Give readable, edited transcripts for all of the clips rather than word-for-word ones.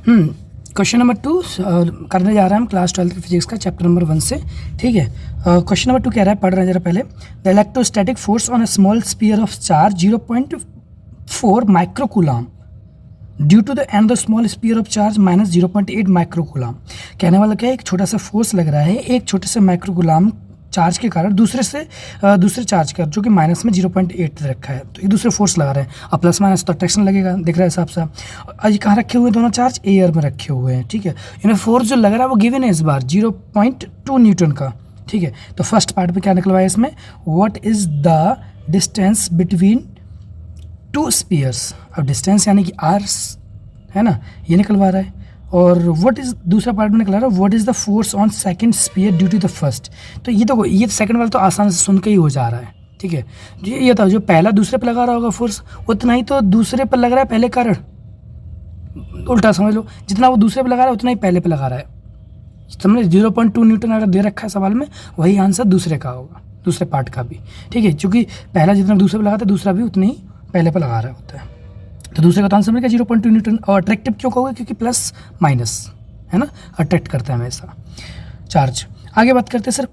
Question number 2 करने जा रहे हैं हम क्लास 12 की फिजिक्स का चैप्टर नंबर 1 से। ठीक है, क्वेश्चन नंबर 2 कह रहा है, पढ़ रहे हैं जरा पहले। The electrostatic force on a small sphere of charge 0.4 microcoulomb due to the and the small sphere of charge minus 0.8 microcoulomb. कहने वाला क्या है, एक छोटा सा फोर्स लग रहा है एक छोटे से माइक्रोकूलम चार्ज के कारण दूसरे चार्ज का जो कि माइनस में 0.8 रखा है, तो एक दूसरे फोर्स लगा रहे हैं। अब प्लस माइनस तो अट्रैक्शन लगेगा, दिख रहा है हिसाब से। आज कहाँ रखे हुए हैं दोनों चार्ज? एयर में रखे हुए हैं। ठीक है, इन्हें फोर्स जो लग रहा है वो गिवन है इस बार 0.2 न्यूटन का। ठीक है, तो फर्स्ट पार्ट में क्या निकलवाया इसमें, what is the distance between two spheres. अब डिस्टेंस यानी कि आर है ना, ये निकलवा रहा है। और व्हाट इज दूसरा पार्ट में निकला रहा है, what is the force on second sphere due to the first. तो ये सेकंड वाला तो आसान से सुन के ही हो जा रहा है। ठीक है, ये था जो पहला दूसरे पे लगा रहा होगा फोर्स, उतना ही तो दूसरे पर लग रहा है पहले कारण। उल्टा समझ लो, जितना वो दूसरे पे लगा रहा है उतना ही पहले पे लगा रहा है। समझे, 0.2 न्यूटन अगर दे रखा है सवाल में, वही आंसर दूसरे का होगा, दूसरे पार्ट का भी। ठीक है, क्योंकि पहला जितना दूसरे पे लगाता है दूसरा भी उतना ही पहले पे लगा रहा होता है। तो दूसरे का तो आंसर मिलेगा 0.2 न्यूटन। और अट्रैक्टिव क्यों कहोगे, क्योंकि प्लस माइनस है ना, अट्रैक्ट करता है हमेशा चार्ज। आगे बात करते हैं सर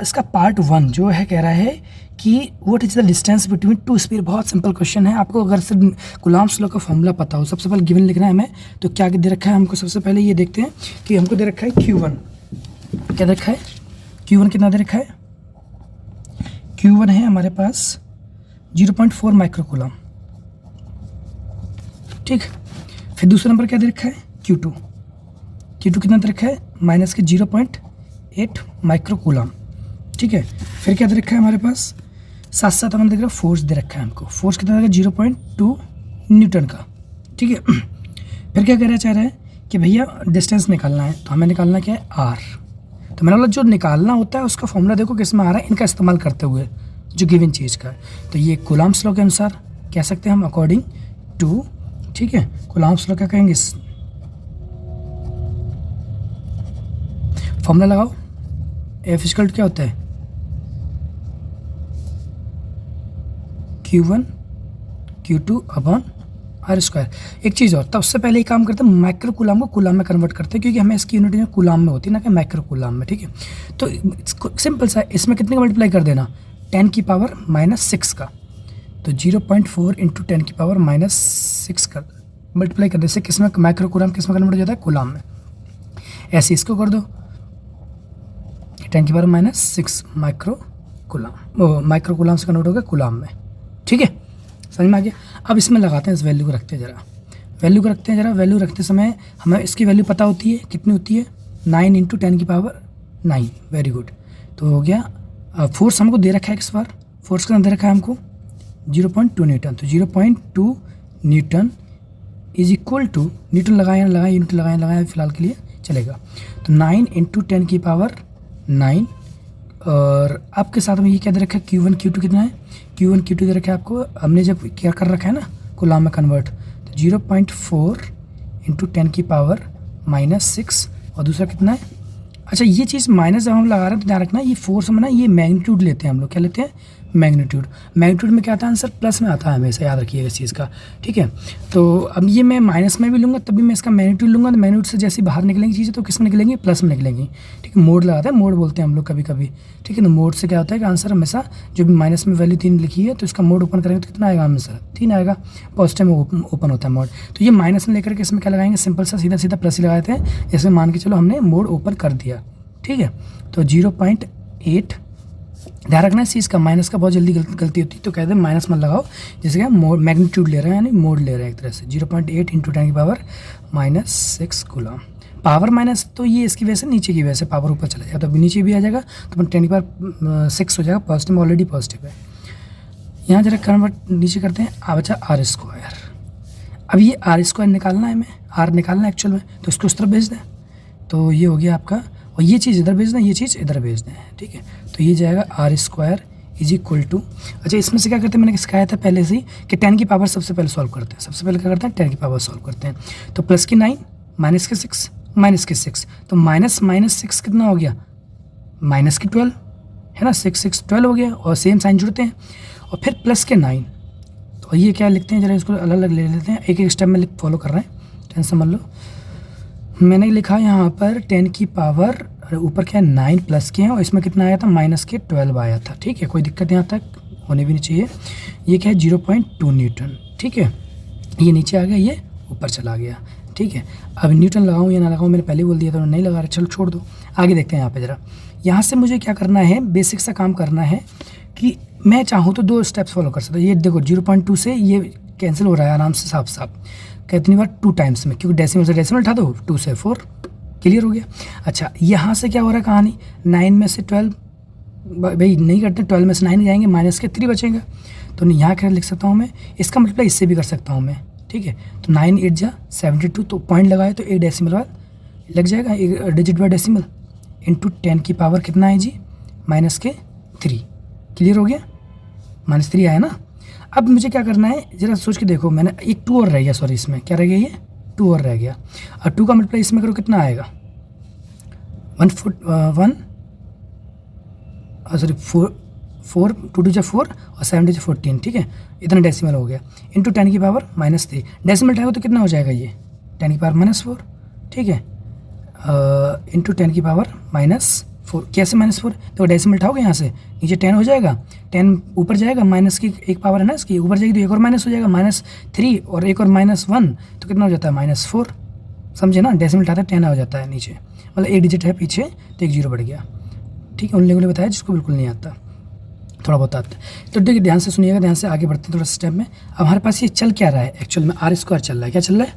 इसका पार्ट 1 जो है, कह रहा है कि what is the distance between two sphere. बहुत सिंपल क्वेश्चन है। आपको अगर सिर्फ कूलॉम्स लॉ का फॉर्मूला पता हो, सबसे पहले गिवन लिखना है हमें। तो क्या दे रखा है हमको, सबसे पहले ये देखते हैं कि हमको दे रखा है Q1। क्या दे रखा है, Q1 कितना दे रखा है, Q1 है हमारे पास 0.4 माइक्रोकूलम। ठीक, फिर दूसरा नंबर क्या दे रखा है, Q2 कितना दे रखा है, माइनस के 0.8 माइक्रोकूलम। ठीक है, फिर क्या दे रखा है हमारे पास, साथ साथ हमें देख रहा है फोर्स दे रखा है हमको। फोर्स कितना देगा, 0.2 न्यूटन का। ठीक है, फिर क्या कहना चाह रहा है कि भैया डिस्टेंस निकालना है, तो हमें निकालना क्या है, R। तो मैंने बोला जो निकालना होता है उसका फॉर्मूला देखो किस में आ रहा है, इनका इस्तेमाल करते हुए जो गिवन चीज़ का है। तो ये कूलॉम्स लॉ के अनुसार कह सकते हैं हम, अकॉर्डिंग टू। ठीक है, कूलॉम्स लॉ क्या कहेंगे, फॉर्मूला लगाओ, F इक्वल क्या होता है, Q1 Q2 अपॉन R²। एक चीज़ और, तब उससे पहले ही काम करते हैं, माइक्रो कूलम को कूलम में कन्वर्ट करते हैं, क्योंकि हमें इसकी यूनिट में कूलम में होती है ना कि माइक्रो कूलम में। ठीक है, तो सिंपल सा, इसमें कितने का मल्टीप्लाई कर देना, 10 की पावर -6 का। तो 0.4 इंटू 10 की पावर -6 कर मल्टीप्लाई करने से किस में, माइक्रो कूलम किस में कन्वर्ट हो जाता है, कूलम में। ऐसे इसको कर दो, 10 की पावर -6 माइक्रो कूलम से कन्वर्ट हो गया कूलम में। ठीक है, समझ में आ गया। अब इसमें लगाते हैं, इस वैल्यू को रखते हैं जरा, वैल्यू रखते समय हमें इसकी वैल्यू पता होती है, कितनी होती है, 9 इंटू 10 की पावर 9। वेरी गुड, तो हो गया। फोर्स हमको दे रखा है किस बार, फोर्स का दे रखा है हमको 0.2 न्यूटन। तो 0.2 newton is equal to, newton लगाए यूनिट लगाए फिलहाल के लिए चलेगा। तो 9 इंटू 10 की पावर 9। और आपके साथ में ये क्या दे रखा है, Q1 Q2 कितना है, Q1 Q2 दे रखा है आपको, हमने जब क्या कर रखा है ना कूलम में कन्वर्ट, तो 0.4 इंटू 10 की पावर -6। और दूसरा कितना है, अच्छा ये चीज़ माइनस जब हम लगा रहे हैं तो ध्यान रखना, ये फोर्स में ना ये मैग्नीट्यूड लेते हैं हम लोग, क्या लेते हैं, मैग्नीट्यूड में क्या आता है आंसर, प्लस में आता है हमेशा, याद रखिएगा इस चीज़ का। ठीक है, तो अब ये मैं माइनस में भी लूँगा तब भी मैं इसका मैग्नीट्यूड लूँगा, तो मैग्नीट्यूड से जैसे बाहर निकलेंगी चीज़ें तो किस में निकलेंगी, प्लस में निकलेंगी। ठीक है, मोड लगाता है, मोड बोलते हैं हम लोग कभी कभी। ठीक है, तो मोड से क्या होता है कि आंसर हमेशा जो भी माइनस में वैल्यू 3 लिखी है तो इसका मोड ओपन करेंगे तो कितना आएगा आंसर, 3 आएगा। पॉजिटिव में ओपन होता है मोड, तो ये माइनस में लेकर के इसमें क्या लगाएंगे, सिंपल सा सीधा प्लस ही लगाए थे। इसमें मान के चलो हमने मोड ओपन कर दिया। ठीक है, तो 0.8, ध्यान रखना इस चीज़ का, माइनस का बहुत जल्दी गलती होती है, तो कहते हैं माइनस मत लगाओ, जैसे कि मोड मैग्नीट्यूड ले रहे हैं यानी मोड ले रहे हैं एक तरह से। 0.8 इंटू 10 की पावर -6 कूलम। पावर माइनस तो ये इसकी वजह से, नीचे की वजह से पावर ऊपर चला जाएगा, तो अभी नीचे भी आ जाएगा, तो 10 की पावर 6 हो जाएगा, पॉजिटिव ऑलरेडी पॉजिटिव है। यहाँ जरा कन्वर्ट नीचे करते हैं, आ बचा R²। अब ये R² निकालना है, हमें R निकालना है एक्चुअल में, तो इसको उस तरफ भेज दें, तो ये हो गया आपका, और ये चीज़ इधर भेज दें, ये चीज़ इधर भेज दें। ठीक है, तो ये जाएगा R² इज इक्वल टू, अच्छा इसमें से क्या करते हैं, मैंने सिखाया था पहले से ही कि 10 की पावर सबसे पहले सॉल्व करते हैं। सबसे पहले क्या करते हैं, 10 की पावर सॉल्व करते हैं। तो प्लस की 9, माइनस के 6, तो -6 कितना हो गया, माइनस की 12 है ना, 6 12 हो गया, और सेम साइन जुड़ते हैं। और फिर प्लस के 9, तो ये क्या लिखते हैं, जरा इसको अलग अलग ले लेते हैं, एक एक स्टेप में फॉलो कर रहे हैं, टेंशन मत लो। मैंने लिखा यहाँ पर 10 की पावर ऊपर क्या है 9 प्लस के हैं और इसमें कितना आया था माइनस के 12 आया था। ठीक है, कोई दिक्कत यहाँ तक होने भी नहीं चाहिए। ये क्या है 0.2 न्यूटन। ठीक है, ये नीचे आ गया, ये ऊपर चला गया। ठीक है, अब न्यूटन लगाऊँ या ना लगाऊँ, मैंने पहले बोल दिया था, नहीं लगा रहा, चलो छोड़ दो। आगे देखते हैं यहाँ पे ज़रा। यहाँ से मुझे क्या करना है, बेसिक सा काम करना है कि मैं चाहूँ तो 2 स्टेप्स फॉलो कर सकता हूँ। ये देखो 0.2 से ये कैंसिल हो रहा है आराम से, साफ साफ कितनी बार 2 टाइम्स में, क्योंकि डेसिमल से डेसिमल उठा दो, 2 से 4 क्लियर हो गया। अच्छा, यहाँ से क्या हो रहा है कहानी, 9 में से 12 भाई नहीं करते, 12 में से 9 जाएंगे, माइनस के 3 बचेंगे, तो यहाँ क्या लिख सकता हूँ मैं, इसका मल्टीप्लाई इससे भी कर सकता हूँ मैं। ठीक है, तो 9 8 जा 72, तो पॉइंट लगाए तो एक डेसिमल बाद लग जाएगा, एक डिजिट बाय डेसिमल, इंटू 10 की पावर कितना है जी माइनस के 3। क्लियर हो गया, -3 आया ना। अब मुझे क्या करना है ज़रा सोच के देखो, मैंने एक 2 और रह गया, सॉरी इसमें क्या रह गया, ये 2 और रह गया, और 2 का मल्टीप्लाई इसमें करो कितना आएगा 4 2 2 4 और 7 2 14। ठीक है, इतना डेसिमल हो गया, इंटू 10 की पावर -3, डेसिमल उठाएगा तो कितना हो जाएगा ये 10 की पावर -4। ठीक है, इंटू 10 की पावर -4, कैसे -4, तो डेसिमल उठाओगे यहाँ से नीचे 10 हो जाएगा, 10 ऊपर जाएगा, माइनस की एक पावर है ना इसकी, ऊपर जाएगी तो एक और माइनस हो जाएगा -3 और एक और -1, तो कितना हो जाता है -4। समझे ना, डेसिमल उठाते 10 हो जाता है नीचे, मतलब एक डिजिट है पीछे तो एक 0 बढ़ गया। ठीक है, उन लोगों ने बताया जिसको बिल्कुल नहीं आता, थोड़ा बहुत आता है। तो देखिए ध्यान से सुनिएगा, ध्यान से आगे बढ़ते हैं थोड़ा स्टेप में। अब हमारे पास ये चल क्या रहा है एक्चुअल में, R² चल रहा है, क्या चल रहा है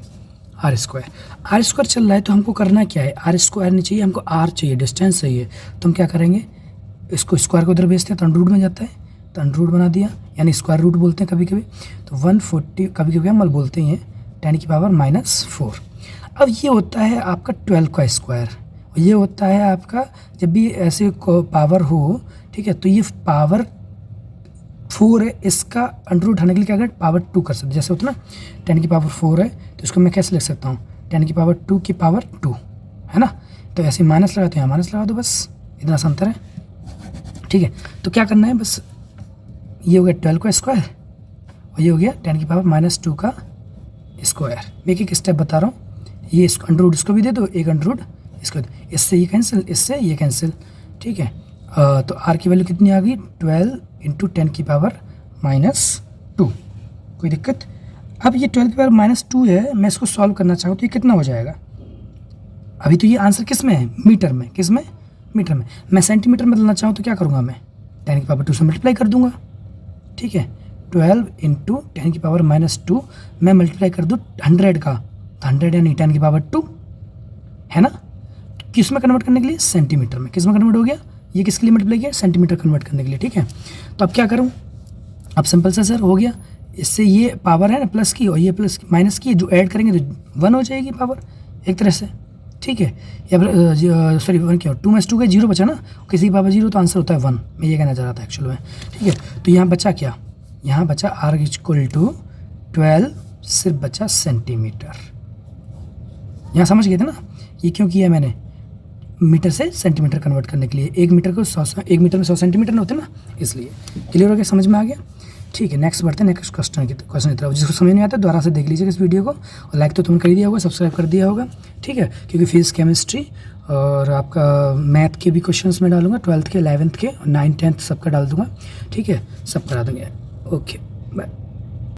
R² चल रहा है। तो हमको करना क्या है, R² नहीं चाहिए हमको, R चाहिए, डिस्टेंस चाहिए। तो हम क्या करेंगे, इसको स्क्वायर को उधर भेजते हैं तो अंडर रूट में जाता है, तो अंडर रूट बना दिया, यानी स्क्वायर रूट बोलते हैं कभी कभी, तो 140 कभी कभी हम बोलते हैं 10 की पावर -4। अब ये होता है आपका 12 का स्क्वायर, और ये होता है आपका जब भी ऐसे पावर हो, ठीक है, तो ये पावर 4 है, इसका अंडर रूट उठाने के लिए क्या करें, पावर 2 कर सकते, जैसे होता है ना 10 की पावर 4 है, तो इसको मैं कैसे लिख सकता हूँ 10 की पावर 2 की पावर 2, है ना। तो ऐसे माइनस लगा तो यहाँ माइनस लगा दो, बस इतना सा अंतर है। ठीक है, तो क्या करना है, बस ये हो गया 12 का स्क्वायर और ये हो गया 10 की पावर -2 का स्क्वायर। मैं एक स्टेप बता रहा हूँ, ये अंडर रूट इसको भी दे दो, एक अंडर रूट इसको, इससे ये कैंसिल, इससे ये कैंसिल। ठीक है, तो R की वैल्यू कितनी आ गई 12 इंटू 10 की पावर -2, कोई दिक्कत। अब ये 12 की पावर -2 है, मैं इसको सॉल्व करना चाहूँ तो ये कितना हो जाएगा, अभी तो ये आंसर किस में है, मीटर में, किस में, मीटर में। मैं सेंटीमीटर में बदलना चाहूँ तो क्या करूँगा, मैं 10 की पावर 2 से मल्टीप्लाई कर दूंगा। ठीक है, 12 इंटू 10 की पावर -2 मैं मल्टीप्लाई कर दूँ 100 का, तो 100 यानी 10 की पावर 2, है ना। किस में कन्वर्ट करने के लिए, सेंटीमीटर में। किस में कन्वर्ट हो गया, ये किसके लिए मल्टीप्लाई किया, सेंटीमीटर कन्वर्ट करने के लिए। ठीक है, तो अब क्या करूँ, अब सिंपल सा सर हो गया, इससे ये पावर है ना प्लस की और ये प्लस माइनस की, जो ऐड करेंगे तो 1 हो जाएगी पावर एक तरह से। ठीक है, या सॉरी 1 क्या 2 में 2 का 0 बचा ना, किसी पावर 0 तो आंसर होता है 1, मैं ये कहना चाह रहा था एक्चुअल में। ठीक है, तो यहाँ बचा क्या, यहाँ बचा R=12, सिर्फ बचा सेंटीमीटर। यहाँ समझ गए थे ना, ये क्यों किया मैंने, मीटर से सेंटीमीटर कन्वर्ट करने के लिए, 1 मीटर को 1 मीटर में 100 सेंटीमीटर नहीं होते ना, इसलिए। क्लियर हो गया, समझ में आ गया। ठीक है, नेक्स्ट बढ़ते हैं नेक्स्ट क्वेश्चन की तरफ। जिसको समझ नहीं आता दोबारा से देख लीजिएगा इस वीडियो को, और लाइक तो तुमने कर दिया होगा, सब्सक्राइब कर दिया होगा। ठीक है, क्योंकि फिजिक्स, केमिस्ट्री और आपका मैथ के भी क्वेश्चंस में डालूंगा, 12th के, 11th के, 9th 10th सबका डाल दूंगा। ठीक है, सब करा दूंगा। Okay, bye.